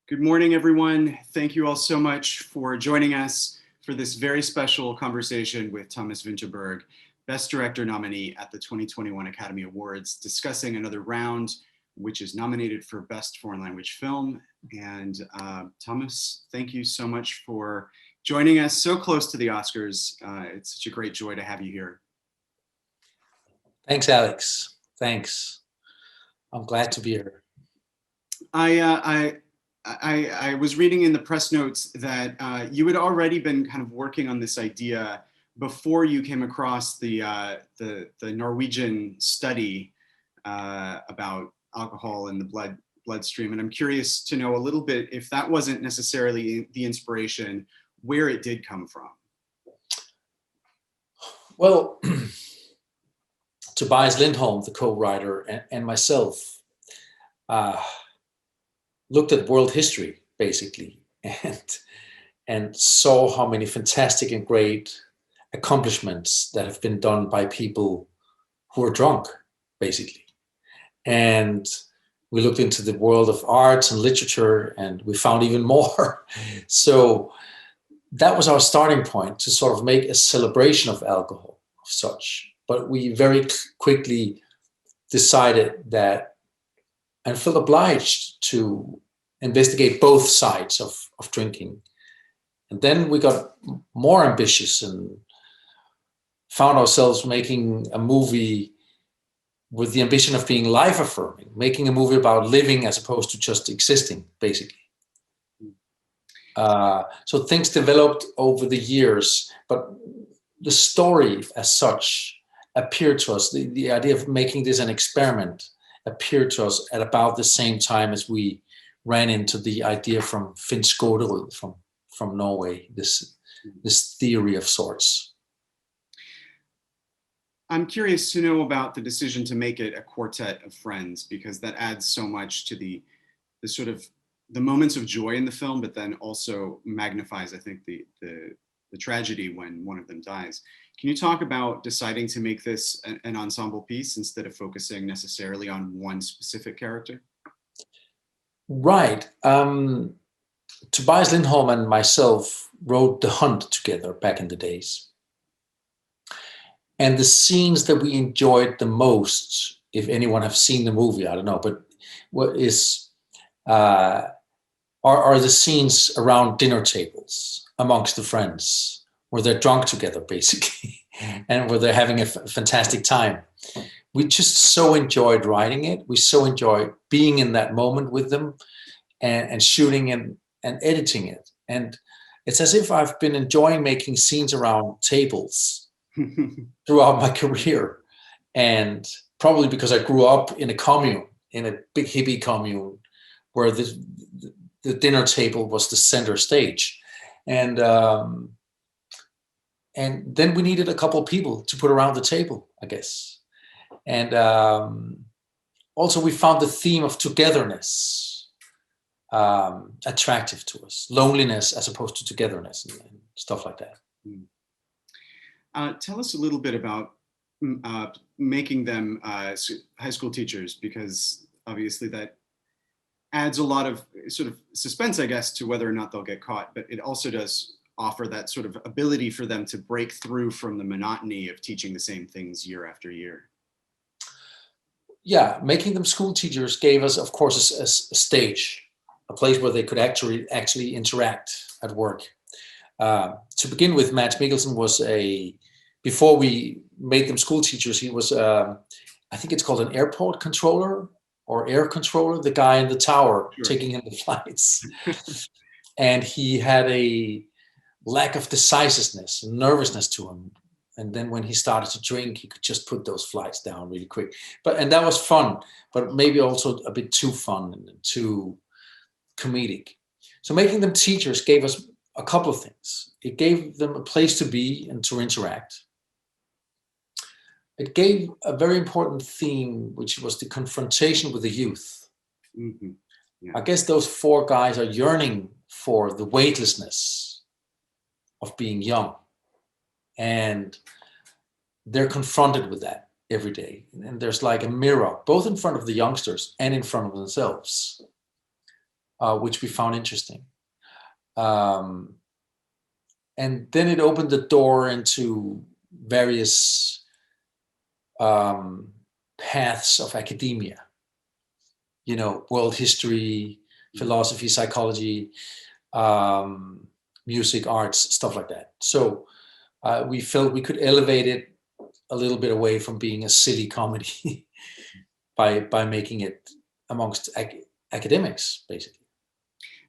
Good morning, everyone. Thank you all so much for joining us for this very special conversation with Thomas Vinterberg, Best Director nominee at the 2021 Academy Awards, discussing another round, which is nominated for Best Foreign Language Film. And Thomas, thank you so much for joining us so close to the Oscars. It's such a great joy to have you here. Thanks, Alex. Thanks. I'm glad to be here. I was reading in the press notes that you had already been kind of working on this idea before you came across the Norwegian study about alcohol in the bloodstream. And I'm curious to know a little bit, if that wasn't necessarily the inspiration, where it did come from. Well, Tobias Lindholm, the co-writer, and myself looked at world history, basically, and saw how many fantastic and great accomplishments that have been done by people who are drunk, basically. And we looked into the world of arts and literature, and we found even more. So that was our starting point, to sort of make a celebration of alcohol of such. But we very quickly decided that, and felt obliged to investigate both sides of drinking. And then we got more ambitious and found ourselves making a movie with the ambition of being life affirming, making a movie about living as opposed to just existing, basically. So things developed over the years, but the story as such appeared to us, the idea of making this an experiment appeared to us at about the same time as we ran into the idea from Finn Schoenaerts from Norway, this theory of sorts. I'm curious to know about the decision to make it a quartet of friends, because that adds so much to the sort of the moments of joy in the film, but then also magnifies, I think, the tragedy when one of them dies. Can you talk about deciding to make this an ensemble piece instead of focusing necessarily on one specific character? Right. Tobias Lindholm and myself wrote The Hunt together back in the days. And the scenes that we enjoyed the most, if anyone have seen the movie, I don't know, but what is are the scenes around dinner tables amongst the friends, where they're drunk together, basically, and where they're having a fantastic time. We just so enjoyed writing it. We so enjoyed being in that moment with them and shooting and editing it. And it's as if I've been enjoying making scenes around tables throughout my career. And probably because I grew up in a commune, in a big hippie commune, where the dinner table was the center stage. And then we needed a couple of people to put around the table, I guess. And also we found the theme of togetherness attractive to us, loneliness as opposed to togetherness and stuff like that. Tell us a little bit about making them high school teachers, because obviously that adds a lot of sort of suspense, I guess, to whether or not they'll get caught, but it also does offer that sort of ability for them to break through from the monotony of teaching the same things year after year. Yeah, making them school teachers gave us, of course, a stage, a place where they could actually interact at work. To begin with, Mads Mikkelsen was before we made them school teachers, he was, I think it's called an airport controller or air controller, the guy in the tower taking in the flights. And he had a lack of decisiveness and nervousness to him. And then when he started to drink, he could just put those flights down really quick. And that was fun, but maybe also a bit too fun and too comedic. So making them teachers gave us a couple of things. It gave them a place to be and to interact. It gave a very important theme, which was the confrontation with the youth. Mm-hmm. Yeah. I guess those four guys are yearning for the weightlessness of being young. And they're confronted with that every day. And there's like a mirror, both in front of the youngsters and in front of themselves. which we found interesting. And then it opened the door into various paths of academia, world history, philosophy, psychology, music, arts, stuff like that. So we felt we could elevate it a little bit away from being a silly comedy by making it amongst academics, basically.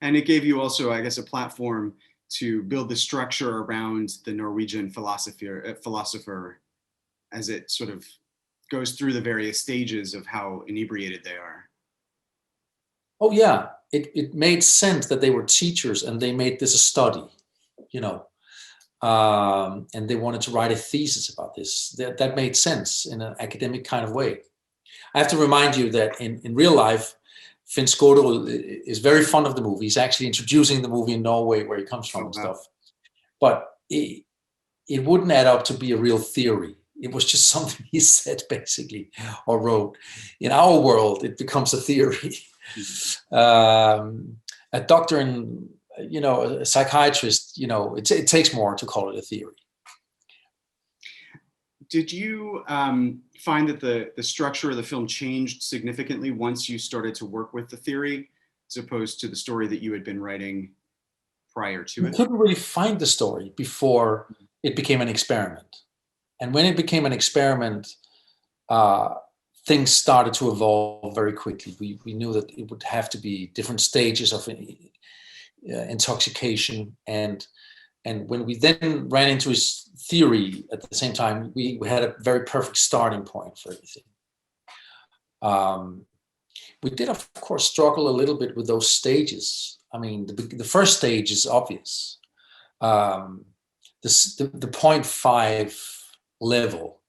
And it gave you also, I guess, a platform to build the structure around the Norwegian philosopher as it sort of goes through the various stages of how inebriated they are. Oh yeah, it made sense that they were teachers and they made this a study, and they wanted to write a thesis about this. That made sense in an academic kind of way. I have to remind you that in real life, Finn Schoenaerts is very fond of the movie. He's actually introducing the movie in Norway, where he comes from and stuff. But it wouldn't add up to be a real theory. It was just something he said, basically, or wrote. In our world, it becomes a theory. A doctor and a psychiatrist, it takes more to call it a theory. Did you find that the structure of the film changed significantly once you started to work with the theory, as opposed to the story that you had been writing prior to it? We couldn't really find the story before it became an experiment. And when it became an experiment, things started to evolve very quickly. We knew that it would have to be different stages of intoxication. And when we then ran into his theory at the same time, we had a very perfect starting point for everything. We did, of course, struggle a little bit with those stages. I mean, the first stage is obvious. The 0.5 level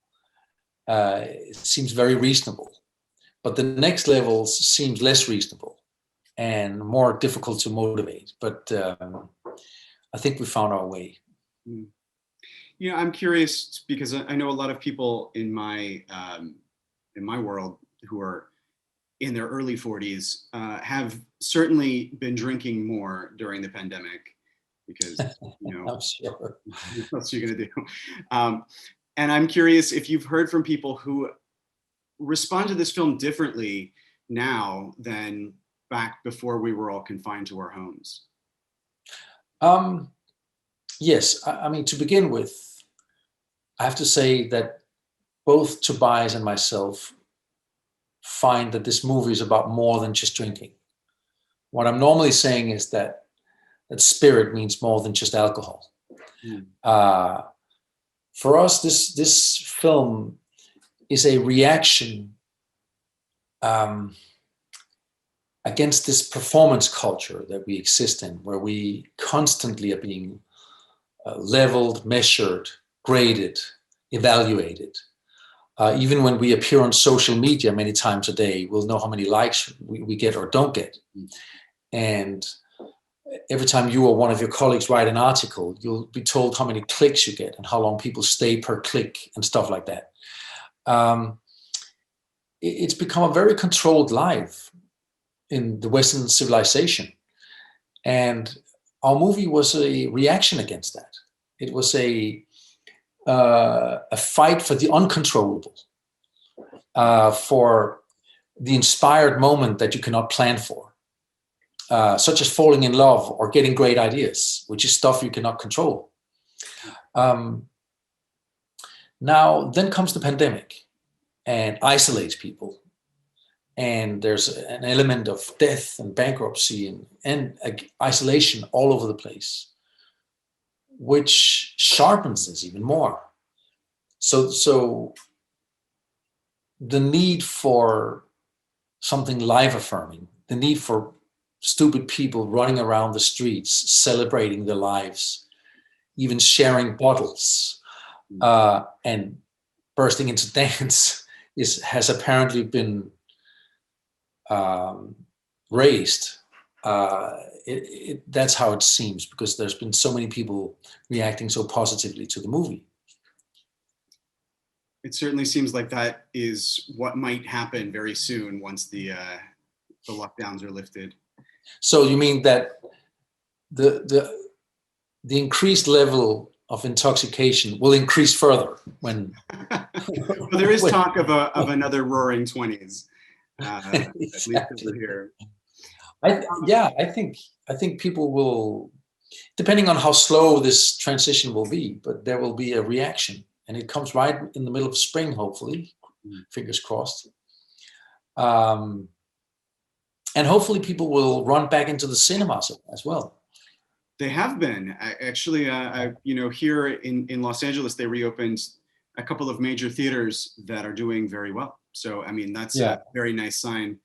seems very reasonable, but the next level seems less reasonable and more difficult to motivate. But I think we found our way. I'm curious because I know a lot of people in my world who are in their early 40s have certainly been drinking more during the pandemic because, I'm sure. what else are you going to do? And I'm curious if you've heard from people who respond to this film differently now than back before we were all confined to our homes. Yes, I mean, to begin with, I have to say that both Tobias and myself find that this movie is about more than just drinking. What I'm normally saying is that spirit means more than just alcohol. For us, this film is a reaction against this performance culture that we exist in, where we constantly are being leveled, measured, graded, evaluated. Even when we appear on social media many times a day, we'll know how many likes we get or don't get. And every time you or one of your colleagues write an article, you'll be told how many clicks you get and how long people stay per click and stuff like that. It's become a very controlled life in the Western civilization. And our movie was a reaction against that. It was a fight for the uncontrollable, for the inspired moment that you cannot plan for, such as falling in love or getting great ideas, which is stuff you cannot control. Now, then comes the pandemic and isolates people. And there's an element of death and bankruptcy and isolation all over the place, which sharpens this even more. So the need for something life-affirming, the need for stupid people running around the streets, celebrating their lives, even sharing bottles, and bursting into dance has apparently been raised. That's how it seems, because there's been so many people reacting so positively to the movie. It certainly seems like that is what might happen very soon once the lockdowns are lifted. So you mean that the increased level of intoxication will increase further when Well, there is talk of another Roaring Twenties, at least exactly. over here. I think people will, depending on how slow this transition will be, but there will be a reaction, and it comes right in the middle of spring, hopefully, fingers crossed. And hopefully people will run back into the cinemas as well. They have been actually, here in Los Angeles, they reopened a couple of major theaters that are doing very well. So, I mean, that's a very nice sign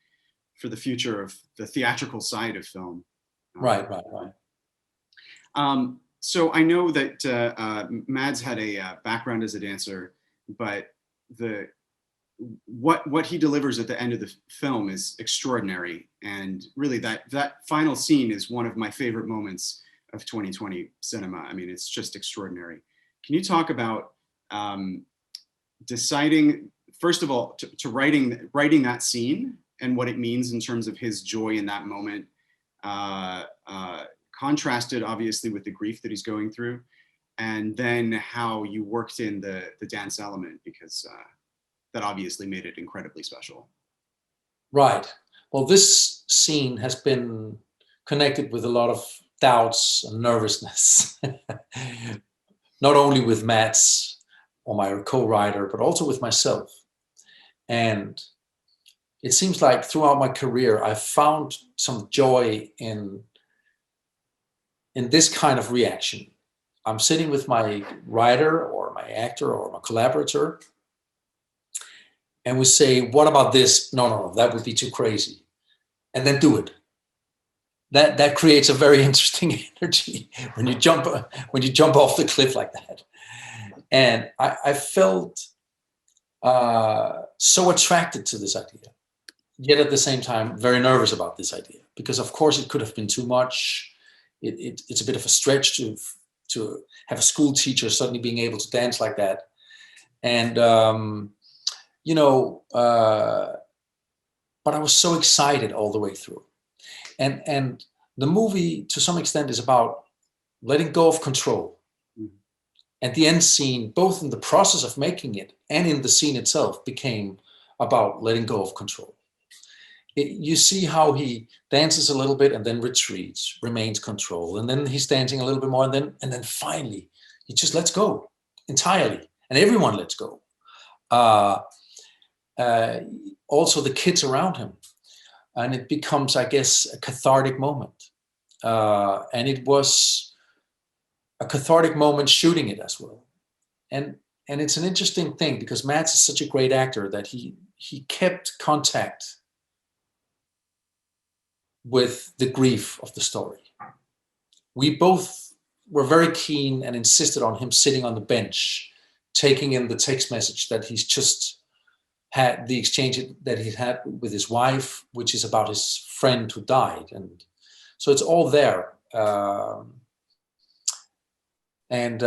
for the future of the theatrical side of film. Right. So I know that Mads had a background as a dancer, but what he delivers at the end of the film is extraordinary, and really that final scene is one of my favorite moments of 2020 cinema. I mean, it's just extraordinary. Can you talk about deciding, first of all, to writing that scene and what it means in terms of his joy in that moment, contrasted obviously with the grief that he's going through, and then how you worked in the dance element, because that obviously made it incredibly special. Right. Well, this scene has been connected with a lot of doubts and nervousness, not only with Mads or my co-writer, but also with myself. And it seems like throughout my career, I've found some joy in this kind of reaction. I'm sitting with my writer or my actor or my collaborator, and we say, what about this? No, that would be too crazy. And then do it. That creates a very interesting energy when you jump off the cliff like that. And I felt so attracted to this idea, yet at the same time very nervous about this idea, because of course it could have been too much. It's a bit of a stretch to have a school teacher suddenly being able to dance like that, and but I was so excited all the way through. And the movie, to some extent, is about letting go of control. Mm-hmm. And the end scene, both in the process of making it and in the scene itself, became about letting go of control. You see how he dances a little bit and then retreats, remains control, and then he's dancing a little bit more, and then finally he just lets go entirely, and everyone lets go. Also the kids around him. And it becomes, I guess, a cathartic moment. And it was a cathartic moment shooting it as well. And it's an interesting thing, because Mads is such a great actor that he kept contact with the grief of the story. We both were very keen and insisted on him sitting on the bench, taking in the text message that he's just had, the exchange that he had with his wife, which is about his friend who died. And so it's all there. It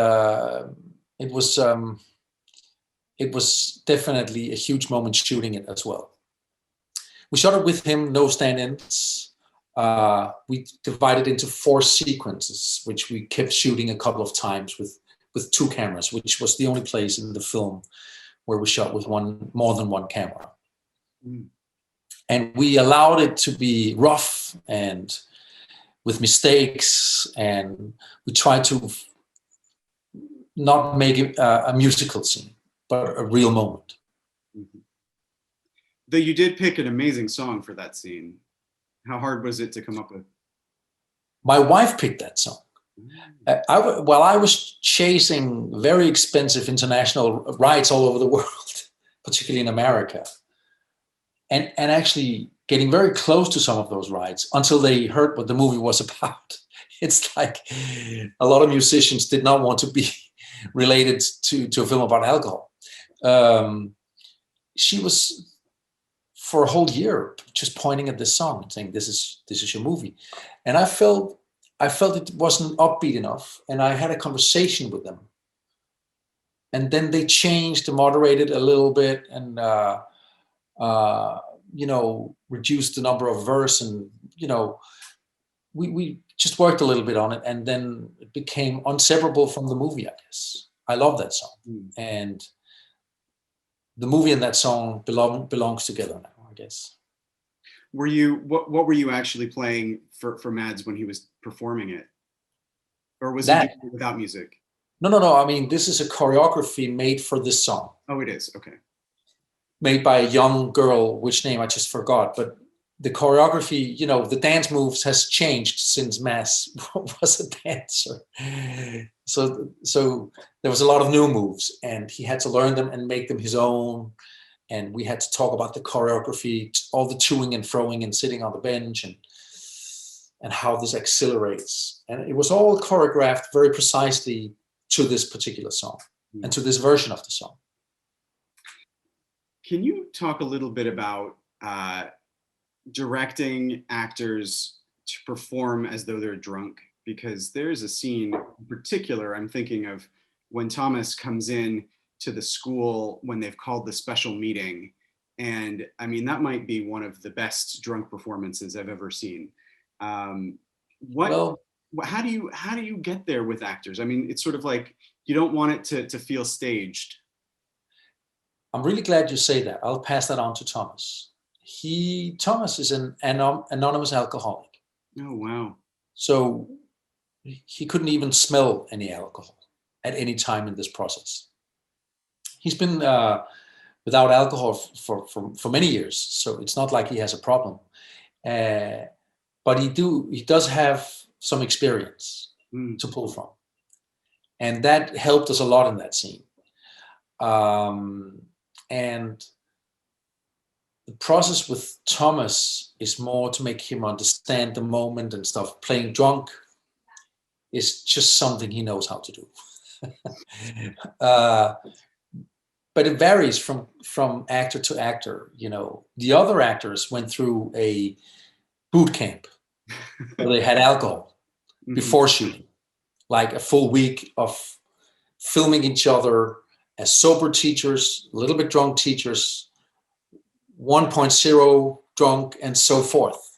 was definitely a huge moment shooting it as well. We shot it with him, no stand-ins. We divided into 4 sequences, which we kept shooting a couple of times with 2 cameras, which was the only place in the film where we shot with more than one camera. Mm. And we allowed it to be rough and with mistakes, and we tried to not make it a musical scene, but a real moment. Mm-hmm. Though you did pick an amazing song for that scene. How hard was it to come up with? My wife picked that song. While I was chasing very expensive international rights all over the world, particularly in America, and actually getting very close to some of those rights until they heard what the movie was about. It's like a lot of musicians did not want to be related to a film about alcohol. She was, for a whole year, just pointing at this song and saying, "This is your movie," and I felt it wasn't upbeat enough, and I had a conversation with them, and then they changed and moderated a little bit, and reduced the number of verse, and we just worked a little bit on it, and then it became inseparable from the movie, I guess. I love that song. And the movie and that song belongs together now, I guess. What were you actually playing for Mads when he was performing it? Or was it without music? No. I mean, this is a choreography made for this song. Oh, it is. Okay. Made by a young girl, which name I just forgot. But the choreography, you know, the dance moves has changed since Mads was a dancer. So there was a lot of new moves, and he had to learn them and make them his own. And we had to talk about the choreography, all the toing and froing and sitting on the bench, and how this accelerates. And it was all choreographed very precisely to this particular song and to this version of the song. Can you talk a little bit about directing actors to perform as though they're drunk? Because there's a scene in particular, I'm thinking of when Thomas comes in to the school when they've called the special meeting. And I mean, that might be one of the best drunk performances I've ever seen. How do you get there with actors? I mean, it's sort of like, you don't want it to feel staged. I'm really glad you say that. I'll pass that on to Thomas. Thomas is an anonymous alcoholic. Oh, wow. So he couldn't even smell any alcohol at any time in this process. He's been without alcohol for many years, so it's not like he has a problem. But he does have some experience to pull from. And that helped us a lot in that scene. And the process with Thomas is more to make him understand the moment and stuff. Playing drunk is just something he knows how to do. But it varies from actor to actor. You know, the other actors went through a boot camp where they had alcohol before shooting, like a full week of filming each other as sober teachers, a little bit drunk teachers, 1.0 drunk, and so forth,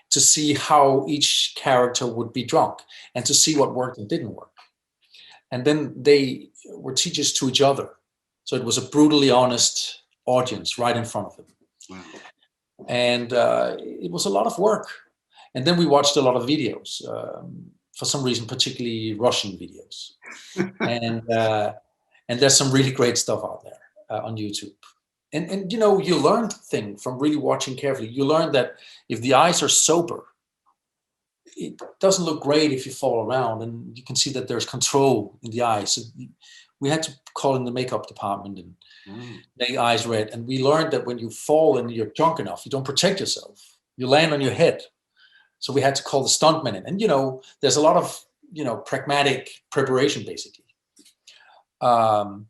to see how each character would be drunk and to see what worked and didn't work. And then they were teachers to each other. So it was a brutally honest audience right in front of them. Wow. And it was a lot of work. And then we watched a lot of videos, for some reason, particularly Russian videos. And there's some really great stuff out there on YouTube. And you know, you learn thing from really watching carefully. You learn that if the eyes are sober, it doesn't look great if you fall around, and you can see that there's control in the eyes. So we had to call in the makeup department and make eyes red. And we learned that when you fall and you're drunk enough, you don't protect yourself. You land on your head. So we had to call the stuntman in. And, you know, there's a lot of, you know, pragmatic preparation, basically. But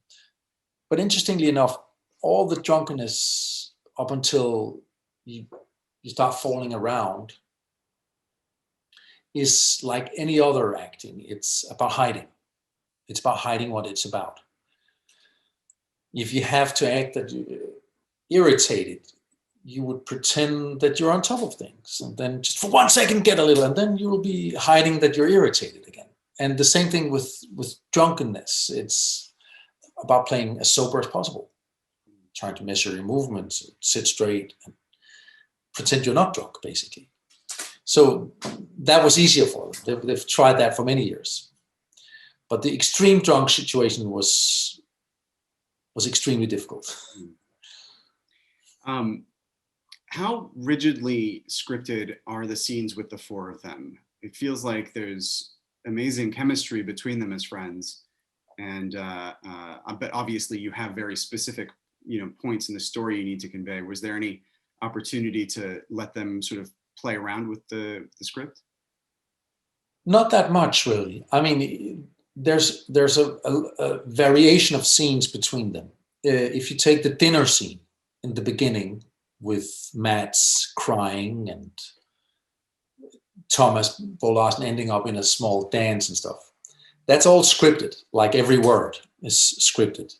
interestingly enough, all the drunkenness up until you start falling around is like any other acting. It's about hiding. It's about hiding what it's about. If you have to act that you're irritated, you would pretend that you're on top of things, and then just for 1 second get a little, and then you will be hiding that you're irritated again. And the same thing with drunkenness. It's about playing as sober as possible, trying to measure your movements, sit straight, and pretend you're not drunk, basically. So that was easier for them. They've tried that for many years. But the extreme drunk situation was extremely difficult. How rigidly scripted are the scenes with the four of them? It feels like there's amazing chemistry between them as friends. And but obviously you have very specific, you know, points in the story you need to convey. Was there any opportunity to let them sort of play around with the script? Not that much, really. I mean, there's a variation of scenes between them. If you take the dinner scene in the beginning with Mads crying and Thomas Bolarsen ending up in a small dance and stuff, that's all scripted. Like every word is scripted.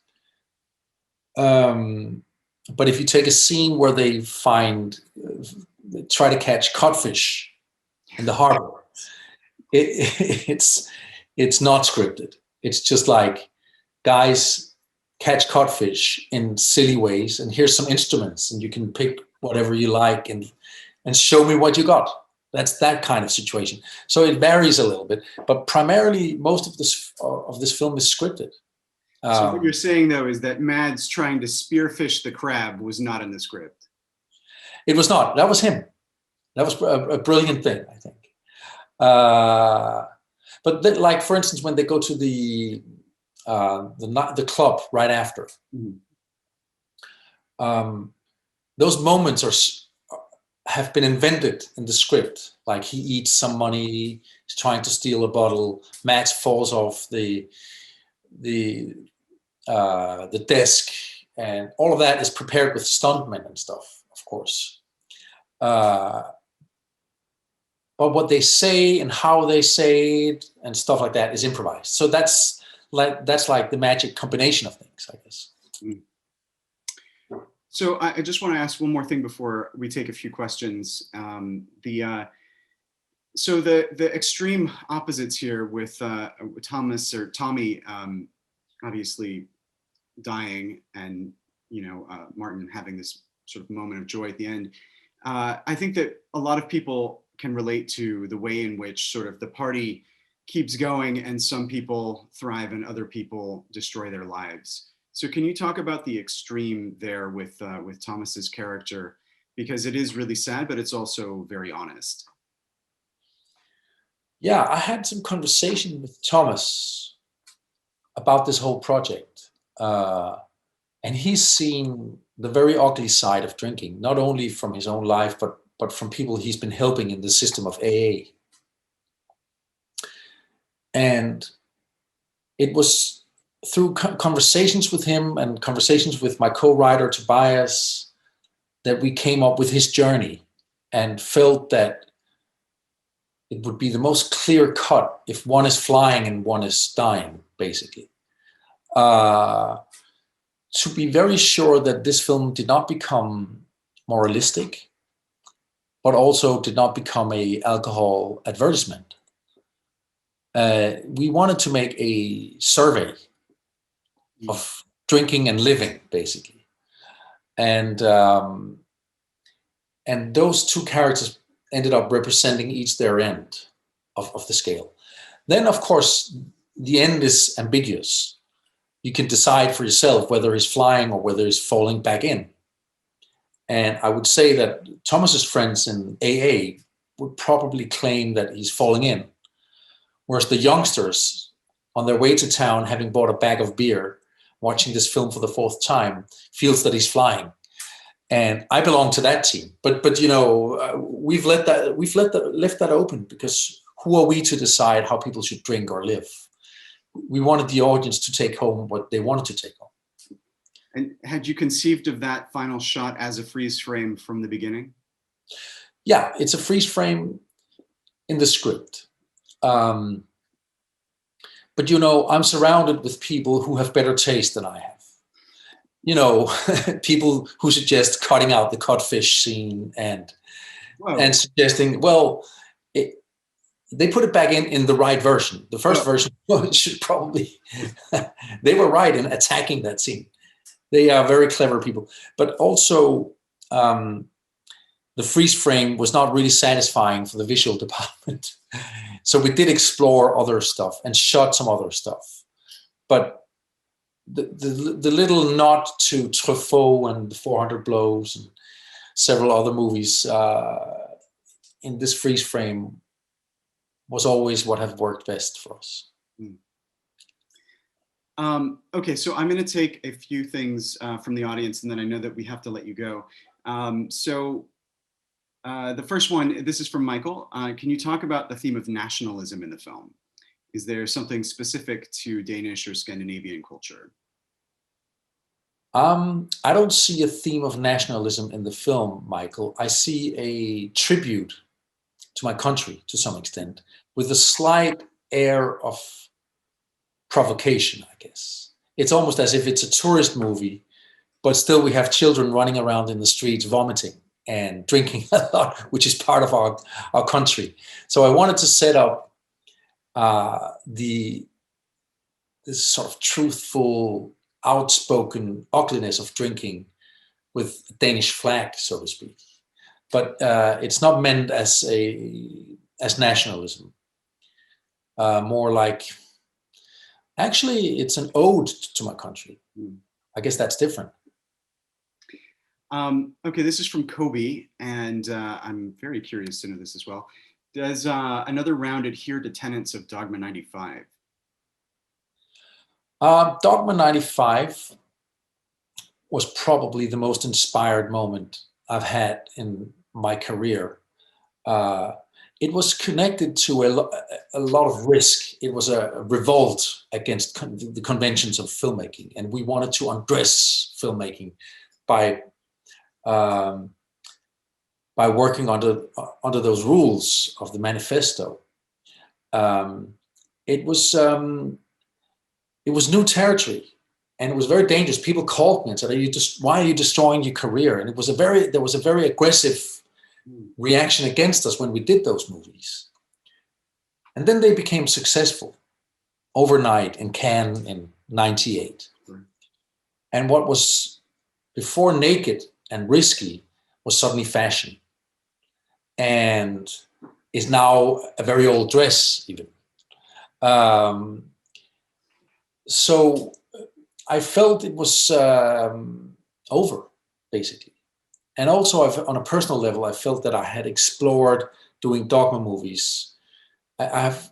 But if you take a scene where they try to catch codfish in the harbor, it's not scripted. It's just like, guys, catch codfish in silly ways, and here's some instruments, and you can pick whatever you like, and show me what you got. That's that kind of situation. So it varies a little bit, but primarily most of this film is scripted. So what you're saying, though, is that Mads trying to spearfish the crab was not in the script. It was not. That was him. That was a brilliant thing, I think. But like, for instance, when they go to the club right after, those moments have been invented in the script. Like, he eats some money, he's trying to steal a bottle, Max falls off the desk, and all of that is prepared with stuntmen and stuff, of course. But what they say and how they say it and stuff like that is improvised. So that's like the magic combination of things, I guess. So I just want to ask one more thing before we take a few questions. So the extreme opposites here with Tommy, obviously dying, and Martin having this sort of moment of joy at the end. I think that a lot of people can relate to the way in which sort of the party keeps going, and some people thrive and other people destroy their lives. So can you talk about the extreme there with Thomas's character, because it is really sad, but it's also very honest. Yeah, I had some conversation with Thomas about this whole project, and he's seen the very ugly side of drinking, not only from his own life, but from people he's been helping in the system of AA. And it was through conversations with him and conversations with my co-writer Tobias that we came up with his journey, and felt that it would be the most clear cut if one is flying and one is dying, basically. To be very sure that this film did not become moralistic, but also did not become an alcohol advertisement. We wanted to make a survey of drinking and living, basically. And those two characters ended up representing each their end of the scale. Then, of course, the end is ambiguous. You can decide for yourself whether he's flying or whether he's falling back in. And I would say that Thomas's friends in AA would probably claim that he's falling in, whereas the youngsters on their way to town, having bought a bag of beer, watching this film for the fourth time, feels that he's flying. And I belong to that team. But we've left that open, because who are we to decide how people should drink or live? We wanted the audience to take home what they wanted to take home. And had you conceived of that final shot as a freeze frame from the beginning? Yeah, it's a freeze frame in the script. But I'm surrounded with people who have better taste than I have. People who suggest cutting out the codfish scene and suggesting, they put it back in the right version. The first version should probably, they were right in attacking that scene. They are very clever people. But also, the freeze frame was not really satisfying for the visual department. So we did explore other stuff and shot some other stuff. But the little nod to Truffaut and the 400 Blows and several other movies in this freeze frame was always what have worked best for us. Okay, so I'm going to take a few things from the audience, and then I know that we have to let you go. The first one, this is from Michael. Can you talk about the theme of nationalism in the film? Is there something specific to Danish or Scandinavian culture? I don't see a theme of nationalism in the film, Michael. I see a tribute to my country to some extent, with a slight air of provocation, I guess. It's almost as if it's a tourist movie, but still we have children running around in the streets vomiting and drinking a lot, which is part of our country. So I wanted to set up this sort of truthful, outspoken ugliness of drinking with a Danish flag, so to speak. But it's not meant as nationalism. More like, actually, it's an ode to my country. I guess that's different. Okay, this is from Kobe, and I'm very curious to know this as well. Does another round adhere to tenets of Dogma 95? Dogma 95 was probably the most inspired moment I've had in my career. It was connected to a lot of risk. It was a revolt against the conventions of filmmaking, and we wanted to undress filmmaking by working under those rules of the manifesto. It was new territory, and it was very dangerous. People called me and said, why are you destroying your career? And there was a very aggressive reaction against us when we did those movies. And then they became successful overnight in Cannes in 98. And what was before naked and risky was suddenly fashion, and is now a very old dress even. So I felt it was over, basically. And also, on a personal level, I felt that I had explored doing dogma movies. I've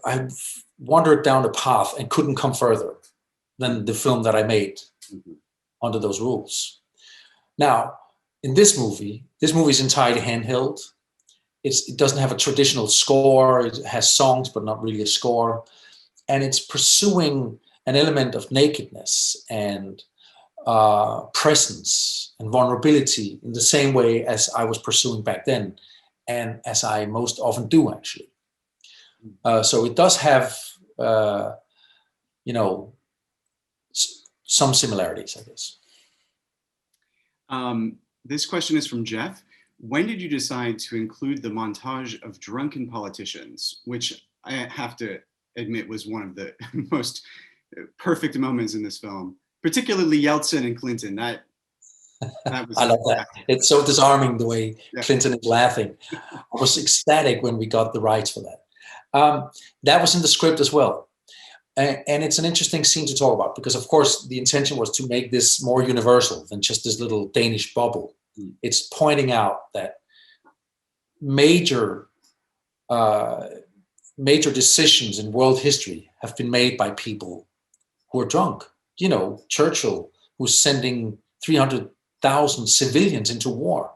wandered down the path and couldn't come further than the film that I made under those rules. Now, in this movie is entirely handheld. It doesn't have a traditional score. It has songs, but not really a score. And it's pursuing an element of nakedness and presence and vulnerability in the same way as I was pursuing back then, and as I most often do, actually. So it does have, some similarities, I guess. This question is from Jeff. When did you decide to include the montage of drunken politicians, which I have to admit was one of the most perfect moments in this film, particularly Yeltsin and Clinton? That was I love that. It's so disarming the way Clinton is laughing. I was ecstatic when we got the rights for that. That was in the script as well. And it's an interesting scene to talk about because, of course, the intention was to make this more universal than just this little Danish bubble. It's pointing out that major decisions in world history have been made by people who are drunk. Churchill, who's sending 300,000 civilians into war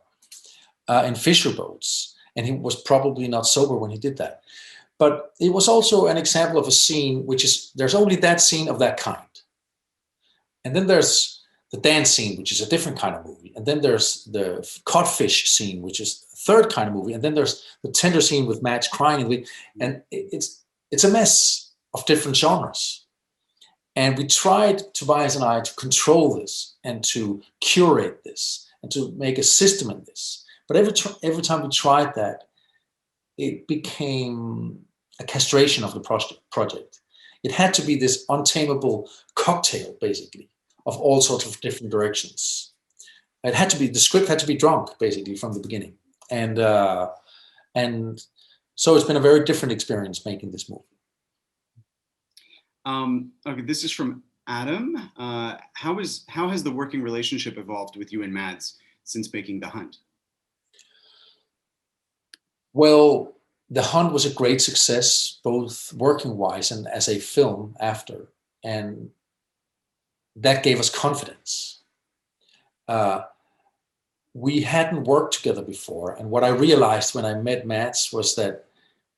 in fisher boats, and he was probably not sober when he did that. But it was also an example of a scene there's only that scene of that kind. And then there's the dance scene, which is a different kind of movie. And then there's the codfish scene, which is a third kind of movie. And then there's the tender scene with Mads crying. And it's a mess of different genres. And we tried, Tobias and I, to control this and to curate this and to make a system in this. But every time we tried that, it became a castration of the project. It had to be this untamable cocktail, basically, of all sorts of different directions. The script had to be drunk, basically, from the beginning. And so it's been a very different experience making this movie. Okay, this is from Adam. How has the working relationship evolved with you and Mads since making The Hunt? Well, The Hunt was a great success, both working-wise and as a film after. And that gave us confidence. We hadn't worked together before. And what I realized when I met Mads was that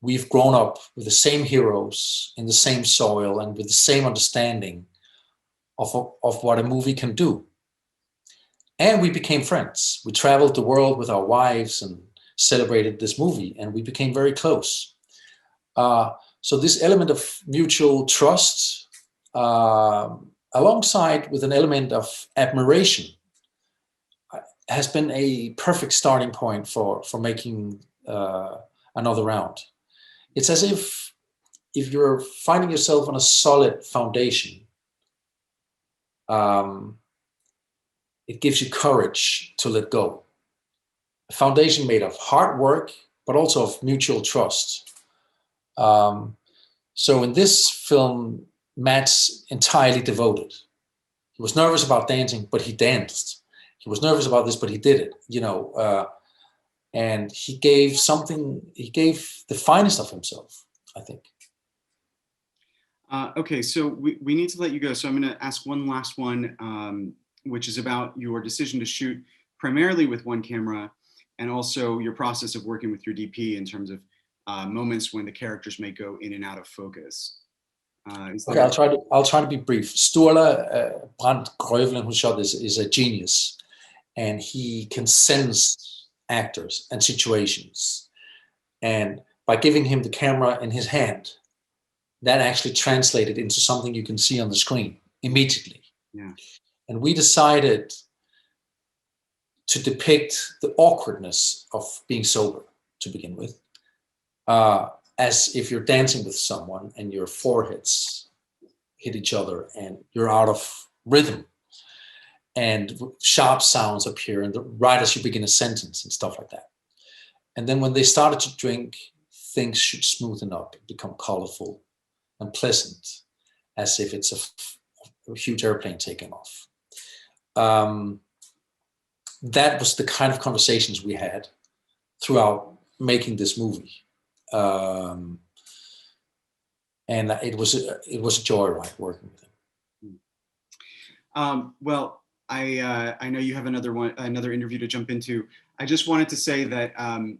we've grown up with the same heroes in the same soil and with the same understanding of what a movie can do. And we became friends. We traveled the world with our wives and celebrated this movie, and we became very close. So this element of mutual trust, alongside with an element of admiration, has been a perfect starting point for making another round. It's as if if you're finding yourself on a solid foundation, it gives you courage to let go. A foundation made of hard work, but also of mutual trust. So in this film, Matt's entirely devoted. He was nervous about dancing, but he danced. He was nervous about this, but he did it, and he gave the finest of himself, I think. Okay, so we need to let you go. So I'm going to ask one last one, which is about your decision to shoot primarily with one camera, and also your process of working with your DP in terms of moments when the characters may go in and out of focus. Okay, I'll try to be brief. Sturla Brandt Grøvlen, who shot this, is a genius, and he can sense actors and situations. And by giving him the camera in his hand, that actually translated into something you can see on the screen immediately. Yeah. And we decided to depict the awkwardness of being sober to begin with, as if you're dancing with someone and your foreheads hit each other and you're out of rhythm and sharp sounds appear and right as you begin a sentence and stuff like that. And then when they started to drink, things should smoothen up, become colorful and pleasant, as if it's a huge airplane taking off. That was the kind of conversations we had throughout making this movie. And it was a joyride working with him. Well, I know you have another interview to jump into. I just wanted to say that, and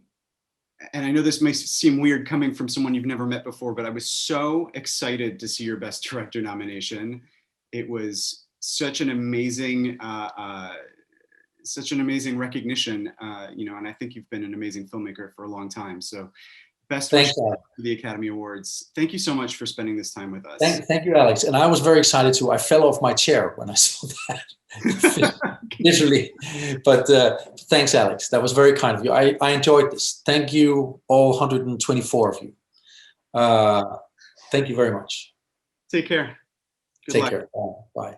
I know this may seem weird coming from someone you've never met before, but I was so excited to see your Best Director nomination. It was such an amazing recognition, and I think you've been an amazing filmmaker for a long time. So best wishes for the Academy Awards. Thank you so much for spending this time with us. Thank you, Alex. And I was very excited too. I fell off my chair when I saw that, literally. But thanks, Alex. That was very kind of you. I enjoyed this. Thank you, all 124 of you. Thank you very much. Take care. Take care. Bye.